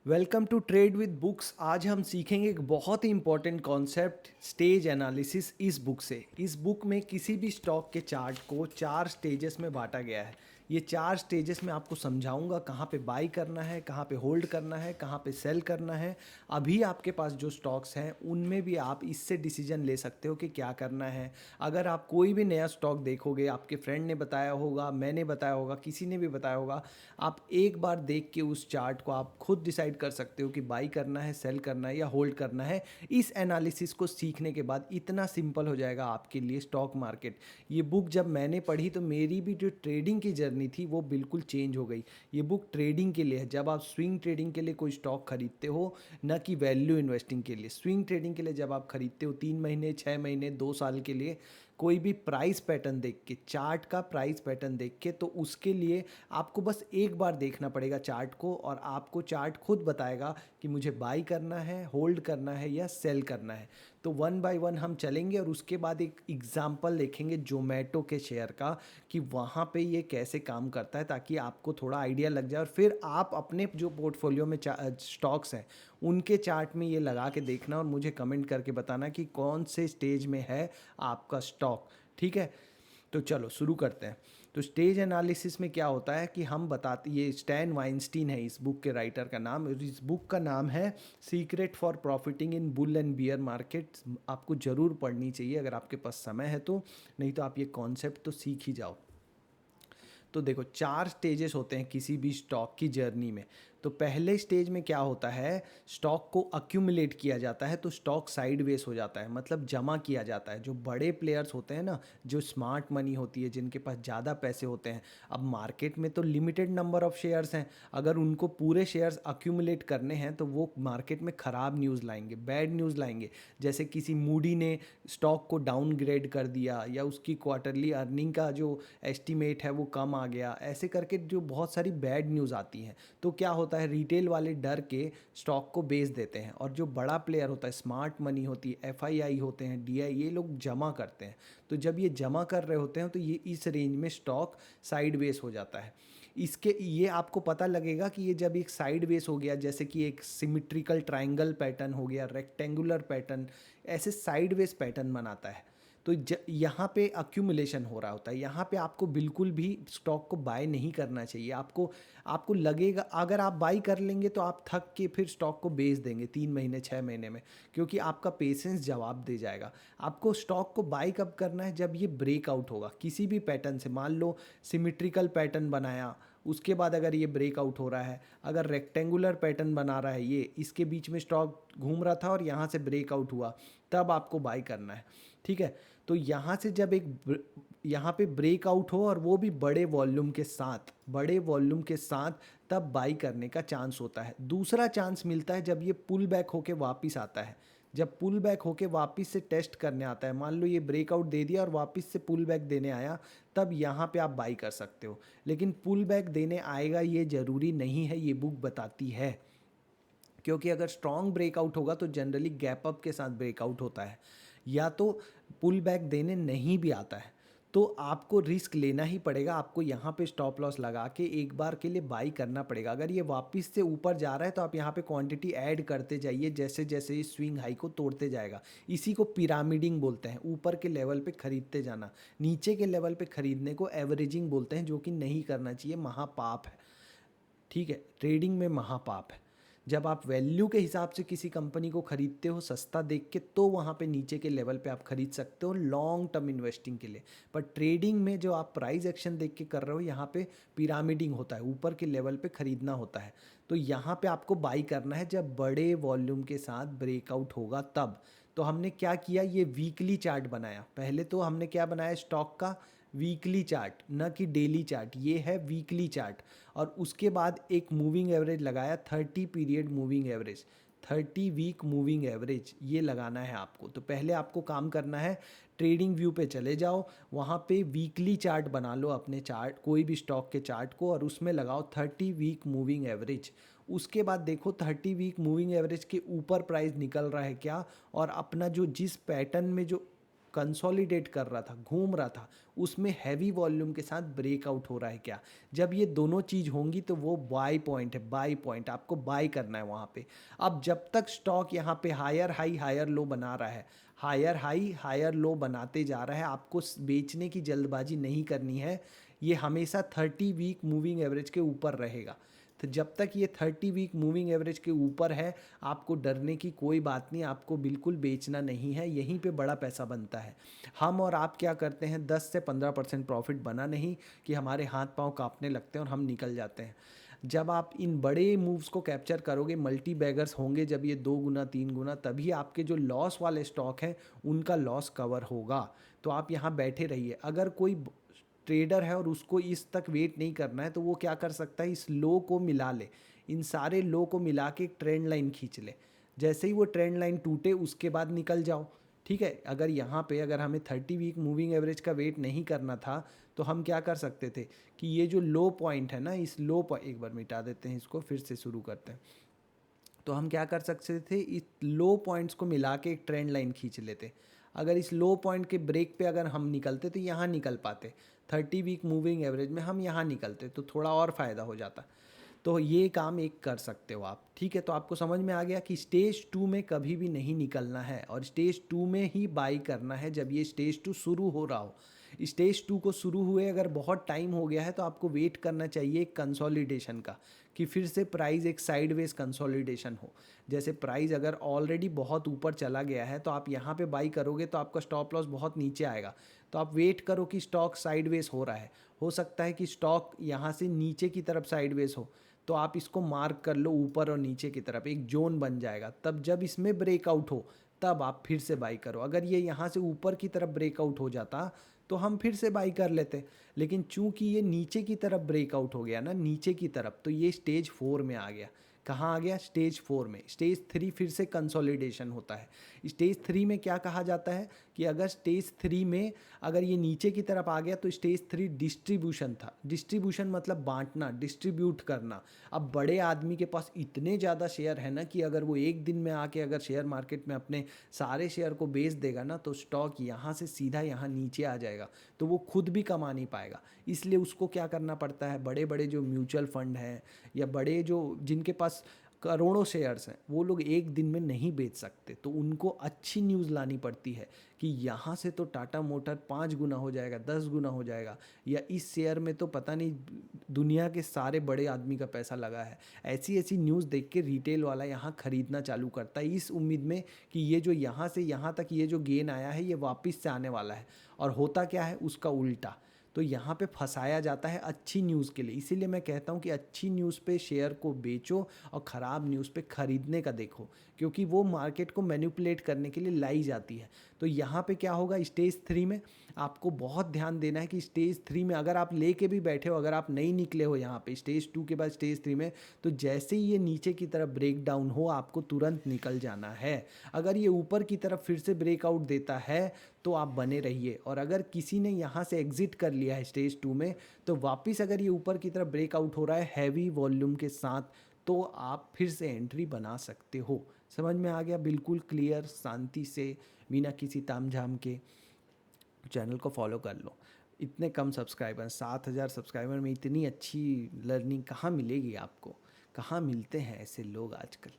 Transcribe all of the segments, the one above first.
Welcome to trade with books. आज हम सीखेंगे एक बहुत ही इंपॉर्टेंट कॉन्सेप्ट, स्टेज एनालिसिस। इस बुक में किसी भी स्टॉक के चार्ट को 4 स्टेजेस में बांटा गया है। ये 4 स्टेजेस में आपको समझाऊंगा कहाँ पे बाई करना है, कहाँ पे होल्ड करना है, कहाँ पे सेल करना है। अभी आपके पास जो स्टॉक्स हैं उनमें भी आप इससे डिसीजन ले सकते हो कि क्या करना है। अगर आप कोई भी नया स्टॉक देखोगे, आपके फ्रेंड ने बताया होगा, मैंने बताया होगा, किसी ने भी बताया होगा, आप एक बार देख के उस चार्ट को आप खुद डिसाइड कर सकते हो कि बाई करना है, सेल करना है या होल्ड करना है। इस एनालिसिस को सीखने के बाद इतना सिंपल हो जाएगा आपके लिए स्टॉक मार्केट। ये बुक जब मैंने पढ़ी तो मेरी भी जो ट्रेडिंग की जर्नी थी वो बिल्कुल चेंज हो गई। ये बुक ट्रेडिंग के लिए है। जब आप स्विंग ट्रेडिंग के लिए कोई स्टॉक खरीदते हो, न कि वैल्यू इन्वेस्टिंग के लिए। स्विंग ट्रेडिंग के लिए जब आप खरीदते हो 3 महीने, 6 महीने, 2 साल के लिए, कोई भी प्राइस पैटर्न देख के, चार्ट का प्राइस पैटर्न देख के, तो उसके लिए आपको बस एक बार देखना पड़ेगा चार्ट को और आपको चार्ट खुद बताएगा कि मुझे बाई करना है, होल्ड करना है या सेल करना है। तो वन बाय वन हम चलेंगे और उसके बाद एक एग्जांपल देखेंगे जोमेटो के शेयर का कि वहाँ पे ये कैसे काम करता है, ताकि आपको थोड़ा आइडिया लग जाए और फिर आप अपने जो पोर्टफोलियो में स्टॉक्स हैं उनके चार्ट में ये लगा के देखना और मुझे कमेंट करके बताना कि कौन से स्टेज में है आपका स्टॉक। ठीक है, तो चलो शुरू करते हैं। तो स्टेज एनालिसिस में क्या होता है कि हम बताते, ये स्टैन वाइंस्टीन है इस बुक के राइटर का नाम, और इस बुक का नाम है secret for profiting in bull and beer market. आपको ज़रूर पढ़नी चाहिए अगर आपके पास समय है तो, नहीं तो आप ये कॉन्सेप्ट तो सीख ही जाओ। तो देखो 4 स्टेजेस होते हैं किसी भी स्टॉक की जर्नी में। तो पहले स्टेज में क्या होता है, स्टॉक को अक्यूमुलेट किया जाता है, तो स्टॉक साइडवेज हो जाता है, मतलब जमा किया जाता है। जो बड़े प्लेयर्स होते हैं ना, जो स्मार्ट मनी होती है, जिनके पास ज़्यादा पैसे होते हैं, अब मार्केट में तो लिमिटेड नंबर ऑफ शेयर्स हैं, अगर उनको पूरे शेयर्स अक्यूमुलेट करने हैं तो वो मार्केट में ख़राब न्यूज़ लाएंगे, बैड न्यूज़ लाएंगे। जैसे किसी मूडी ने स्टॉक को डाउनग्रेड कर दिया, या उसकी क्वार्टरली अर्निंग का जो एस्टीमेट है वो कम आ गया, ऐसे करके जो बहुत सारी बैड न्यूज़ आती हैं, तो क्या होता है, रिटेल वाले डर के स्टॉक को बेच देते हैं, और जो बड़ा प्लेयर होता है, स्मार्ट मनी होती है, एफआईआई होते हैं, डीआई, ये लोग जमा करते हैं। तो जब ये जमा कर रहे होते हैं तो ये इस रेंज में स्टॉक साइडवेज हो जाता है। इसके ये आपको पता लगेगा कि ये जब एक साइडवेज हो गया, जैसे कि एक सिमिट्रिकल ट्रायंगल पैटर्न हो गया, रेक्टेंगुलर पैटर्न, ऐसे साइडवेज पैटर्न बनाता है, तो यहाँ पे अक्यूमुलेशन हो रहा होता है। यहाँ पे आपको बिल्कुल भी स्टॉक को बाय नहीं करना चाहिए। आपको आपको लगेगा अगर आप बाई कर लेंगे तो आप थक के फिर स्टॉक को बेच देंगे 3 महीने, 6 महीने में, क्योंकि आपका पेशेंस जवाब दे जाएगा। आपको स्टॉक को बाई कब करना है, जब ये ब्रेकआउट होगा किसी भी पैटर्न से। मान लो सिमिट्रिकल पैटर्न बनाया, उसके बाद अगर ये ब्रेकआउट हो रहा है, अगर रेक्टेंगुलर पैटर्न बना रहा है, ये इसके बीच में स्टॉक घूम रहा था और यहाँ से ब्रेकआउट हुआ, तब आपको बाई करना है। ठीक है, तो यहाँ से जब यहाँ पे ब्रेकआउट हो और वो भी बड़े वॉल्यूम के साथ, तब बाई करने का चांस होता है। दूसरा चांस मिलता है जब ये पुल बैक होके वापस आता है। जब पुल बैक होके वापस से टेस्ट करने आता है, मान लो ये ब्रेकआउट दे दिया और वापस से पुल बैक देने आया, तब यहाँ पे आप बाई कर सकते हो। लेकिन पुल बैक देने आएगा ये ज़रूरी नहीं है, ये बुक बताती है, क्योंकि अगर स्ट्रॉन्ग ब्रेकआउट होगा तो जनरली गैप अप के साथ ब्रेकआउट होता है, या तो पुल बैक देने नहीं भी आता है, तो आपको रिस्क लेना ही पड़ेगा। आपको यहाँ पे स्टॉप लॉस लगा के एक बार के लिए बाई करना पड़ेगा। अगर ये वापस से ऊपर जा रहा है तो आप यहाँ पे क्वांटिटी ऐड करते जाइए, जैसे जैसे ये स्विंग हाई को तोड़ते जाएगा। इसी को पिरामिडिंग बोलते हैं, ऊपर के लेवल पे खरीदते जाना, नीचे के लेवल पे खरीदने को एवरेजिंग बोलते हैं, जो कि नहीं करना चाहिए, महापाप है। ठीक है, ट्रेडिंग में महापाप है। जब आप वैल्यू के हिसाब से किसी कंपनी को खरीदते हो सस्ता देख के, तो वहाँ पे नीचे के लेवल पे आप खरीद सकते हो लॉन्ग टर्म इन्वेस्टिंग के लिए। पर ट्रेडिंग में जो आप प्राइस एक्शन देख के कर रहे हो, यहाँ पे पिरामिडिंग होता है, ऊपर के लेवल पे खरीदना होता है। तो यहाँ पे आपको बाई करना है जब बड़े वॉल्यूम के साथ ब्रेकआउट होगा तब। तो हमने क्या किया, ये वीकली चार्ट बनाया। पहले तो हमने क्या बनाया, स्टॉक का वीकली चार्ट, न कि डेली चार्ट, ये है वीकली चार्ट। और उसके बाद एक मूविंग एवरेज लगाया, 30 period moving average, 30 week moving average, ये लगाना है आपको। तो पहले आपको काम करना है, ट्रेडिंग व्यू पे चले जाओ, वहाँ पे वीकली चार्ट बना लो अपने चार्ट, कोई भी स्टॉक के चार्ट को, और उसमें लगाओ 30 वीक मूविंग एवरेज। उसके बाद देखो 30 वीक मूविंग एवरेज के ऊपर प्राइस निकल रहा है क्या, और अपना जो जिस पैटर्न में जो कंसोलिडेट कर रहा था, घूम रहा था, उसमें हैवी वॉल्यूम के साथ ब्रेकआउट हो रहा है क्या? जब ये दोनों चीज़ होंगी तो वो बाय पॉइंट है, बाय पॉइंट आपको बाय करना है वहाँ पे। अब जब तक स्टॉक यहाँ पे हायर हाई हायर लो बना रहा है, हायर हाई हायर लो बनाते जा रहा है, आपको बेचने की जल्दबाजी नहीं करनी है। ये हमेशा 30 वीक मूविंग एवरेज के ऊपर रहेगा। तो जब तक ये 30 वीक मूविंग एवरेज के ऊपर है, आपको डरने की कोई बात नहीं, आपको बिल्कुल बेचना नहीं है, यहीं पे बड़ा पैसा बनता है। हम और आप क्या करते हैं, 10 से 15% प्रॉफिट बना नहीं कि हमारे हाथ पांव कांपने लगते हैं और हम निकल जाते हैं। जब आप इन बड़े मूव्स को कैप्चर करोगे, मल्टी बैगर्स होंगे जब ये 2 गुना 3 गुना, तभी आपके जो लॉस वाले स्टॉक हैं उनका लॉस कवर होगा। तो आप यहाँ बैठे रहिए। अगर कोई ट्रेडर है और उसको इस तक वेट नहीं करना है तो वो क्या कर सकता है, इस लो को मिला ले, इन सारे लो को मिला के एक ट्रेंड लाइन खींच ले। जैसे ही वो ट्रेंड लाइन टूटे उसके बाद निकल जाओ। ठीक है, अगर यहाँ पे अगर हमें 30 वीक मूविंग एवरेज का वेट नहीं करना था तो हम क्या कर सकते थे कि ये जो लो पॉइंट है ना, इस लो पॉइंट, एक बार मिटा देते हैं इसको, फिर से शुरू करते हैं। तो हम क्या कर सकते थे, इस लो पॉइंट्स को मिला के एक ट्रेंड लाइन खींच लेते। अगर इस लो पॉइंट के ब्रेक पे अगर हम निकलते तो यहाँ निकल पाते, 30 वीक मूविंग एवरेज में हम यहाँ निकलते तो थोड़ा और फ़ायदा हो जाता। तो ये काम एक कर सकते हो आप। ठीक है, तो आपको समझ में आ गया कि स्टेज 2 में कभी भी नहीं निकलना है और स्टेज 2 में ही बाई करना है जब ये स्टेज 2 शुरू हो रहा हो। स्टेज 2 को शुरू हुए अगर बहुत टाइम हो गया है तो आपको वेट करना चाहिए एक कंसोलिडेशन का, कि फिर से प्राइस एक साइडवेज कंसोलिडेशन हो। जैसे प्राइस अगर ऑलरेडी बहुत ऊपर चला गया है तो आप यहाँ पे बाई करोगे तो आपका स्टॉप लॉस बहुत नीचे आएगा। तो आप वेट करो कि स्टॉक साइडवेज हो रहा है, हो सकता है कि स्टॉक यहाँ से नीचे की तरफ साइडवेज हो, तो आप इसको मार्क कर लो ऊपर और नीचे की तरफ, एक जोन बन जाएगा। तब जब इसमें ब्रेकआउट हो तब आप फिर से बाई करो। अगर ये यहाँ से ऊपर की तरफ ब्रेकआउट हो जाता तो हम फिर से बाई कर लेते, लेकिन चूंकि ये नीचे की तरफ ब्रेकआउट हो गया ना, नीचे की तरफ, तो ये स्टेज 4 में आ गया। कहाँ आ गया, स्टेज 4 में। स्टेज 3 फिर से कंसोलिडेशन होता है। स्टेज 3 में क्या कहा जाता है कि अगर स्टेज 3 में अगर ये नीचे की तरफ आ गया तो स्टेज 3 डिस्ट्रीब्यूशन था। डिस्ट्रीब्यूशन मतलब बांटना, डिस्ट्रीब्यूट करना। अब बड़े आदमी के पास इतने ज़्यादा शेयर है ना कि अगर वो एक दिन में आके अगर शेयर मार्केट में अपने सारे शेयर को बेच देगा ना तो स्टॉक यहाँ से सीधा यहाँ नीचे आ जाएगा, तो वो खुद भी कमा नहीं पाएगा। इसलिए उसको क्या करना पड़ता है, बड़े बड़े जो म्यूचुअल फंड हैं या बड़े जो जिनके पास करोड़ों शेयर्स हैं, वो लोग एक दिन में नहीं बेच सकते, तो उनको अच्छी न्यूज़ लानी पड़ती है कि यहाँ से तो टाटा मोटर 5 गुना हो जाएगा, 10 गुना हो जाएगा, या इस शेयर में तो पता नहीं दुनिया के सारे बड़े आदमी का पैसा लगा है। ऐसी ऐसी न्यूज़ देख के रिटेल वाला यहाँ खरीदना चालू करता है, इस उम्मीद में कि ये जो यहाँ से यहाँ तक ये जो गेन आया है ये वापस से आने वाला है। और होता क्या है, उसका उल्टा। तो यहाँ पे फंसाया जाता है अच्छी न्यूज़ के लिए। इसीलिए मैं कहता हूँ कि अच्छी न्यूज़ पे शेयर को बेचो और ख़राब न्यूज़ पे ख़रीदने का देखो, क्योंकि वो मार्केट को मैनिपुलेट करने के लिए लाई जाती है। तो यहाँ पे क्या होगा, स्टेज 3 में आपको बहुत ध्यान देना है कि स्टेज 3 में अगर आप लेके भी बैठे हो, अगर आप नहीं निकले हो यहाँ पे स्टेज 2 के बाद स्टेज 3 में, तो जैसे ही ये नीचे की तरफ ब्रेक डाउन हो आपको तुरंत निकल जाना है। अगर ये ऊपर की तरफ फिर से ब्रेकआउट देता है तो आप बने रहिए, और अगर किसी ने यहाँ से एग्जिट कर लिया है स्टेज 2 में, तो वापस अगर ये ऊपर की तरफ ब्रेकआउट हो रहा है हैवी वॉल्यूम के साथ, तो आप फिर से एंट्री बना सकते हो। समझ में आ गया, बिल्कुल क्लियर, शांति से, बिना किसी तामझाम के। चैनल को फॉलो कर लो। इतने कम सब्सक्राइबर, 7,000 सब्सक्राइबर में इतनी अच्छी लर्निंग कहाँ मिलेगी आपको, कहाँ मिलते हैं ऐसे लोग आजकल।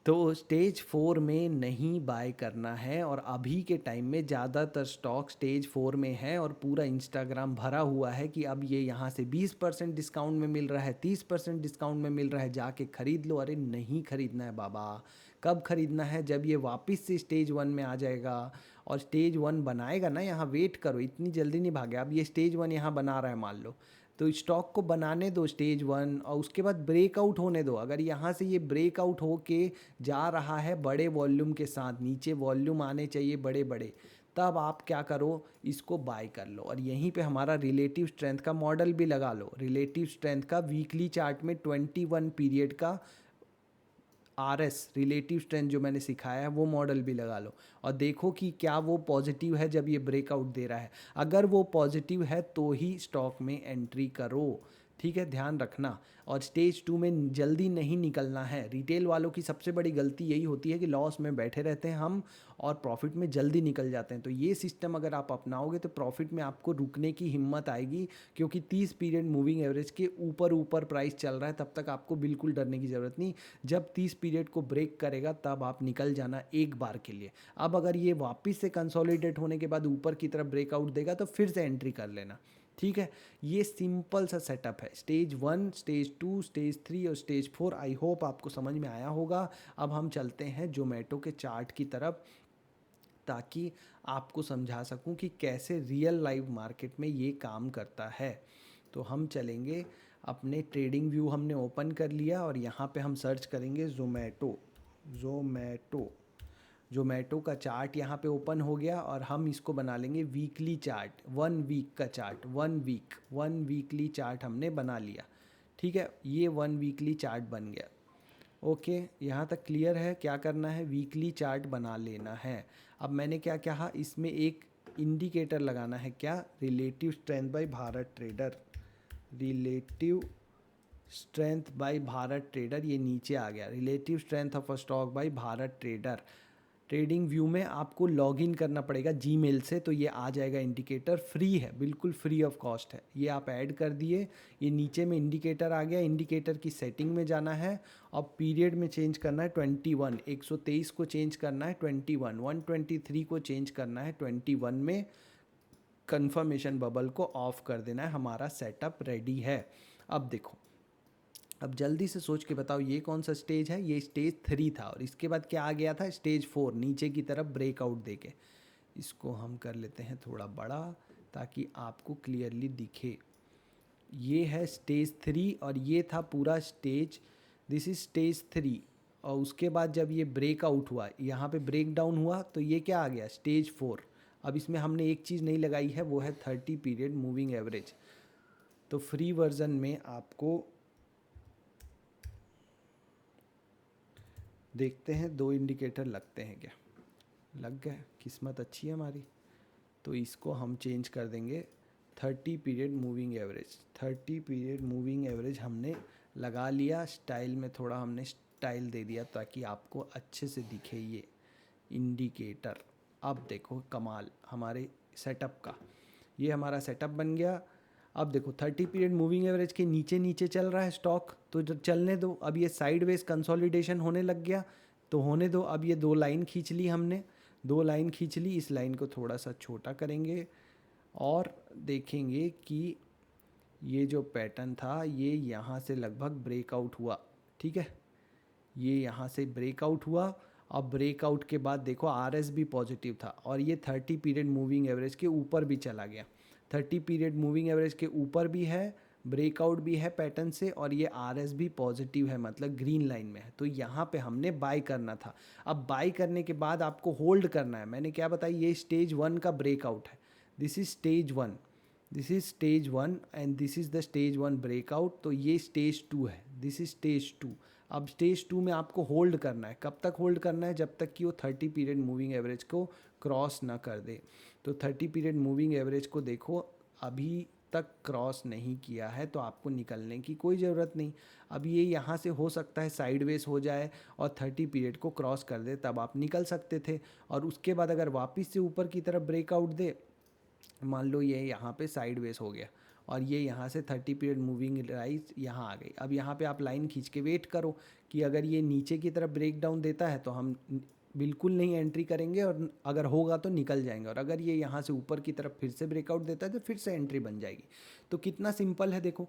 तो स्टेज 4 में नहीं बाय करना है, और अभी के टाइम में ज़्यादातर स्टॉक स्टेज 4 में है और पूरा इंस्टाग्राम भरा हुआ है कि अब ये यहाँ से 20% डिस्काउंट में मिल रहा है, 30% डिस्काउंट में मिल रहा है, जाके ख़रीद लो। अरे नहीं खरीदना है बाबा। कब खरीदना है, जब ये वापस से स्टेज 1 में आ जाएगा और स्टेज 1 बनाएगा ना, यहाँ वेट करो, इतनी जल्दी नहीं भागे। अब ये स्टेज 1 यहाँ बना रहा है मान लो, तो स्टॉक को बनाने दो स्टेज 1, और उसके बाद ब्रेकआउट होने दो। अगर यहाँ से ये ब्रेकआउट हो के जा रहा है बड़े वॉल्यूम के साथ, नीचे वॉल्यूम आने चाहिए बड़े बड़े, तब आप क्या करो, इसको बाय कर लो। और यहीं पे हमारा रिलेटिव स्ट्रेंथ का मॉडल भी लगा लो। रिलेटिव स्ट्रेंथ का वीकली चार्ट में 21 पीरियड का RS रिलेटिव स्ट्रेंथ जो मैंने सिखाया है वो मॉडल भी लगा लो, और देखो कि क्या वो पॉजिटिव है जब ये ब्रेकआउट दे रहा है। अगर वो पॉजिटिव है तो ही स्टॉक में एंट्री करो। ठीक है, ध्यान रखना। और स्टेज 2 में जल्दी नहीं निकलना है। रिटेल वालों की सबसे बड़ी गलती यही होती है कि लॉस में बैठे रहते हैं हम और प्रॉफिट में जल्दी निकल जाते हैं। तो ये सिस्टम अगर आप अपनाओगे तो प्रॉफिट में आपको रुकने की हिम्मत आएगी, क्योंकि 30 पीरियड मूविंग एवरेज के ऊपर ऊपर प्राइस चल रहा है, तब तक आपको बिल्कुल डरने की ज़रूरत नहीं। जब 30 पीरियड को ब्रेक करेगा तब आप निकल जाना एक बार के लिए। अब अगर ये वापस से कंसोलिडेट होने के बाद ऊपर की तरफ ब्रेकआउट देगा तो फिर से एंट्री कर लेना। ठीक है, ये सिंपल सा सेटअप है। स्टेज 1, स्टेज 2, स्टेज 3 और स्टेज 4। आई होप आपको समझ में आया होगा। अब हम चलते हैं जोमेटो के चार्ट की तरफ, ताकि आपको समझा सकूं कि कैसे रियल लाइव मार्केट में ये काम करता है। तो हम चलेंगे, अपने ट्रेडिंग व्यू हमने ओपन कर लिया और यहाँ पे हम सर्च करेंगे जोमेटो। जोमेटो का चार्ट यहाँ पे ओपन हो गया और हम इसको बना लेंगे वीकली चार्ट, 1 वीक का चार्ट। 1 वीकली चार्ट हमने बना लिया। ठीक है, ये 1 वीकली चार्ट बन गया। ओके, यहाँ तक क्लियर है। क्या करना है, वीकली चार्ट बना लेना है। अब मैंने क्या कहा, इसमें एक इंडिकेटर लगाना है, क्या, relative strength by Bharat trader. Relative strength by Bharat trader, ये नीचे आ गया, relative strength of a stock by Bharat trader. Trading view में आपको लॉगिन करना पड़ेगा जीमेल से, तो ये आ जाएगा इंडिकेटर। फ्री है, बिल्कुल फ्री ऑफ कॉस्ट है। ये आप ऐड कर दिए, ये नीचे में इंडिकेटर आ गया। इंडिकेटर की सेटिंग में जाना है और पीरियड में चेंज करना है 21, 123 को चेंज करना है 21, 123 को चेंज करना है 21 में। कंफर्मेशन बबल को ऑफ कर देना है। हमारा सेटअप रेडी है। अब देखो, अब जल्दी से सोच के बताओ ये कौन सा स्टेज है। ये स्टेज 3 था और इसके बाद क्या आ गया था, स्टेज 4, नीचे की तरफ ब्रेकआउट देके। इसको हम कर लेते हैं थोड़ा बड़ा ताकि आपको क्लियरली दिखे। ये है स्टेज 3 और ये था पूरा स्टेज, दिस इज स्टेज 3। और उसके बाद जब ये ब्रेकआउट हुआ, यहाँ पे ब्रेक डाउन हुआ, तो ये क्या आ गया, स्टेज 4। अब इसमें हमने एक चीज़ नहीं लगाई है, वो है 30 पीरियड मूविंग एवरेज। तो फ्री वर्जन में आपको देखते हैं 2 इंडिकेटर लगते हैं क्या। लग गए, किस्मत अच्छी है हमारी। तो इसको हम चेंज कर देंगे 30 period moving average. 30 period moving average हमने लगा लिया। स्टाइल में थोड़ा हमने स्टाइल दे दिया ताकि आपको अच्छे से दिखे ये इंडिकेटर। अब देखो कमाल हमारे सेटअप का, ये हमारा सेटअप बन गया। अब देखो 30 पीरियड मूविंग एवरेज के नीचे नीचे चल रहा है स्टॉक, तो जब चलने दो। अब ये साइडवेज कंसोलिडेशन होने लग गया, तो होने दो। अब ये 2 लाइन खींच ली हमने, 2 लाइन खींच ली। इस लाइन को थोड़ा सा छोटा करेंगे और देखेंगे कि ये जो पैटर्न था ये यहाँ से लगभग ब्रेकआउट हुआ। ठीक है, ये यहाँ से ब्रेकआउट हुआ। अब ब्रेकआउट के बाद देखो आरएस भी पॉजिटिव था और ये 30 पीरियड मूविंग एवरेज के ऊपर भी चला गया। 30 पीरियड मूविंग एवरेज के ऊपर भी है, ब्रेकआउट भी है पैटर्न से, और ये आरएस भी पॉजिटिव है, मतलब ग्रीन लाइन में है। तो यहाँ पे हमने बाय करना था। अब बाय करने के बाद आपको होल्ड करना है। मैंने क्या बताया, ये स्टेज 1 का ब्रेकआउट है। This is stage 1, this is stage 1 and this is the stage 1 breakout. तो ये स्टेज 2 है, दिस इज स्टेज 2। अब स्टेज 2 में आपको होल्ड करना है। कब तक होल्ड करना है, जब तक कि वो 30 पीरियड मूविंग एवरेज को क्रॉस ना कर दे। तो 30 पीरियड मूविंग एवरेज को देखो अभी तक क्रॉस नहीं किया है, तो आपको निकलने की कोई ज़रूरत नहीं। अब ये यहाँ से हो सकता है साइडवेज हो जाए और 30 पीरियड को क्रॉस कर दे, तब आप निकल सकते थे। और उसके बाद अगर वापस से ऊपर की तरफ ब्रेकआउट दे, मान लो ये यहाँ पे साइडवेज हो गया और ये यहाँ से 30 पीरियड मूविंग राइज यहाँ आ गई। अब यहाँ पे आप लाइन खींच के वेट करो कि अगर ये नीचे की तरफ ब्रेक डाउन देता है तो हम बिल्कुल नहीं एंट्री करेंगे, और अगर होगा तो निकल जाएंगे। और अगर ये यहाँ से ऊपर की तरफ फिर से ब्रेकआउट देता है तो फिर से एंट्री बन जाएगी। तो कितना सिंपल है, देखो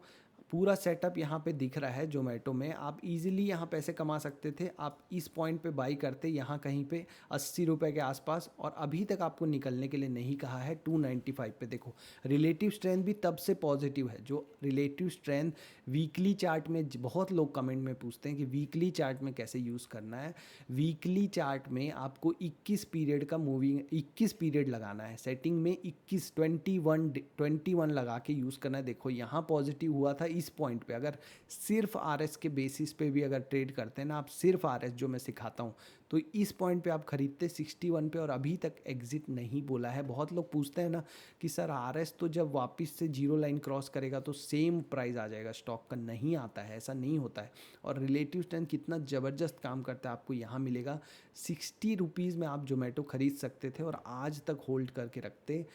पूरा सेटअप यहाँ पे दिख रहा है। जोमेटो में आप इजीली यहाँ पैसे कमा सकते थे। आप इस पॉइंट पे बाई करते यहाँ कहीं पे 80 रुपये के आसपास, और अभी तक आपको निकलने के लिए नहीं कहा है 295 पे। देखो रिलेटिव स्ट्रेंथ भी तब से पॉजिटिव है। जो रिलेटिव स्ट्रेंथ वीकली चार्ट में, बहुत लोग कमेंट में पूछते हैं कि वीकली चार्ट में कैसे यूज़ करना है। वीकली चार्ट में आपको 21 पीरियड का मूविंग 21 पीरियड लगाना है। सेटिंग में 21 21 लगा के यूज़ करना है। देखो यहाँ पॉजिटिव हुआ था, इस पॉइंट पे अगर सिर्फ आरएस के बेसिस पे भी अगर ट्रेड करते हैं ना आप, सिर्फ आरएस जो मैं सिखाता हूँ, तो इस पॉइंट पे आप खरीदते 61 पे और अभी तक एग्जिट नहीं बोला है। बहुत लोग पूछते हैं ना कि सर आरएस तो जब वापस से जीरो लाइन क्रॉस करेगा तो सेम प्राइस आ जाएगा स्टॉक का, नहीं आता है, ऐसा नहीं होता है। और रिलेटिव स्ट्रेंथ कितना ज़बरदस्त काम करता है आपको यहाँ मिलेगा। 60 रुपीज़ में आप जोमेटो खरीद सकते थे और आज तक होल्ड करके रखते,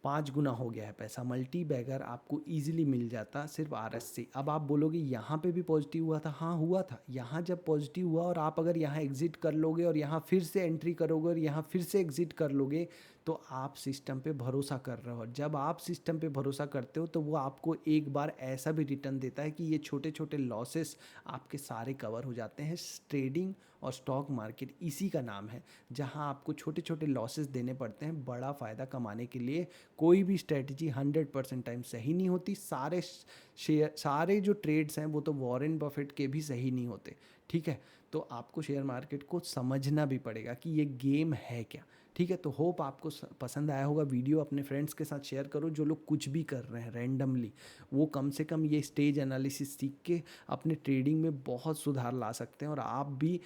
5 गुना हो गया है पैसा। मल्टी बैगर आपको इजीली मिल जाता सिर्फ आरएस से। अब आप बोलोगे यहाँ पे भी पॉजिटिव हुआ था, हाँ हुआ था। यहाँ जब पॉजिटिव हुआ और आप अगर यहाँ एग्जिट कर लोगे और यहाँ फिर से एंट्री करोगे और यहाँ फिर से एग्जिट कर लोगे तो आप सिस्टम पे भरोसा कर रहे हो। और जब आप सिस्टम पे भरोसा करते हो तो वो आपको एक बार ऐसा भी रिटर्न देता है कि ये छोटे छोटे लॉसेस आपके सारे कवर हो जाते हैं। ट्रेडिंग और स्टॉक मार्केट इसी का नाम है, जहां आपको छोटे छोटे लॉसेस देने पड़ते हैं बड़ा फ़ायदा कमाने के लिए। कोई भी स्ट्रेटजी 100% टाइम सही नहीं होती। सारे शेयर, सारे जो ट्रेड्स हैं वो तो वॉरेन बफेट के भी सही नहीं होते, ठीक है। तो आपको शेयर मार्केट को समझना भी पड़ेगा कि ये गेम है क्या, ठीक है। तो होप आपको पसंद आया होगा वीडियो। अपने फ्रेंड्स के साथ शेयर करो जो लोग कुछ भी कर रहे हैं रैंडमली, वो कम से कम ये स्टेज एनालिसिस सीख के अपने ट्रेडिंग में बहुत सुधार ला सकते हैं और आप भी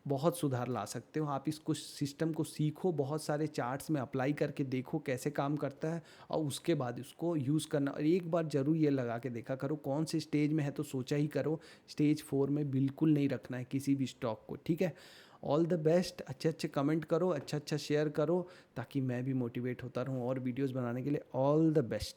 बहुत सुधार ला सकते हो। आप इसको सिस्टम को सीखो, बहुत सारे चार्ट्स में अप्लाई करके देखो कैसे काम करता है और उसके बाद उसको यूज़ करना। और एक बार ज़रूर ये लगा के देखा करो कौन से स्टेज में है, तो सोचा ही करो स्टेज 4 में बिल्कुल नहीं रखना है किसी भी स्टॉक को, ठीक है। All the best. अच्छे अच्छे कमेंट करो, अच्छा अच्छा शेयर करो ताकि मैं भी मोटिवेट होता रहूँ और वीडियोज़ बनाने के लिए। All the best.